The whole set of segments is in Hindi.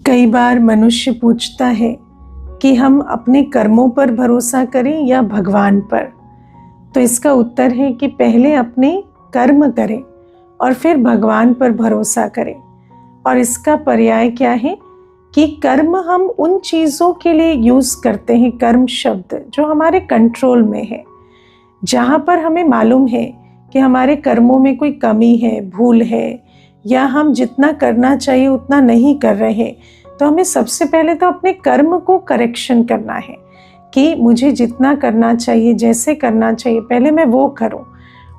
कई बार मनुष्य पूछता है कि हम अपने कर्मों पर भरोसा करें या भगवान पर। तो इसका उत्तर है कि पहले अपने कर्म करें और फिर भगवान पर भरोसा करें। और इसका पर्याय क्या है कि कर्म हम उन चीज़ों के लिए यूज़ करते हैं, कर्म शब्द जो हमारे कंट्रोल में है, जहाँ पर हमें मालूम है कि हमारे कर्मों में कोई कमी है, भूल है, या हम जितना करना चाहिए उतना नहीं कर रहे। तो हमें सबसे पहले तो अपने कर्म को करेक्शन करना है कि मुझे जितना करना चाहिए, जैसे करना चाहिए, पहले मैं वो करूं।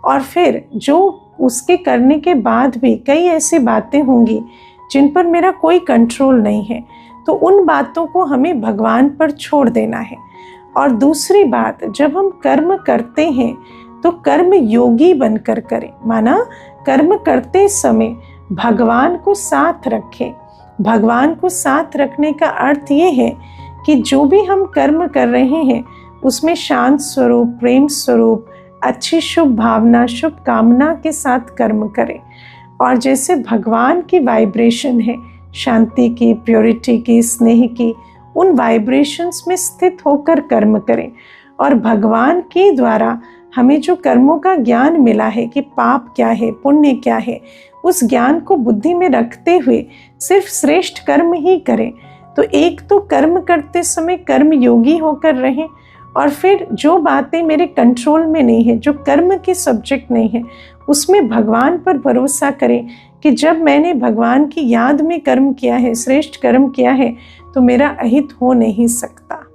और फिर जो उसके करने के बाद भी कई ऐसी बातें होंगी जिन पर मेरा कोई कंट्रोल नहीं है, तो उन बातों को हमें भगवान पर छोड़ देना है। और दूसरी बात, जब हम कर्म करते हैं तो कर्म योगी बनकर करें, माना कर्म करते समय भगवान को साथ रखें। भगवान को साथ रखने का अर्थ ये है कि जो भी हम कर्म कर रहे हैं उसमें शांत स्वरूप, प्रेम स्वरूप, अच्छी शुभ भावना, शुभ कामना के साथ कर्म करें। और जैसे भगवान की वाइब्रेशन है, शांति की, प्योरिटी की, स्नेह की, उन वाइब्रेशंस में स्थित होकर कर्म करें। और भगवान के द्वारा हमें जो कर्मों का ज्ञान मिला है कि पाप क्या है, पुण्य क्या है, उस ज्ञान को बुद्धि में रखते हुए सिर्फ श्रेष्ठ कर्म ही करें। तो एक तो कर्म करते समय कर्म योगी होकर रहें, और फिर जो बातें मेरे कंट्रोल में नहीं है, जो कर्म के सब्जेक्ट नहीं है, उसमें भगवान पर भरोसा करें कि जब मैंने भगवान की याद में कर्म किया है, श्रेष्ठ कर्म किया है, तो मेरा अहित हो नहीं सकता।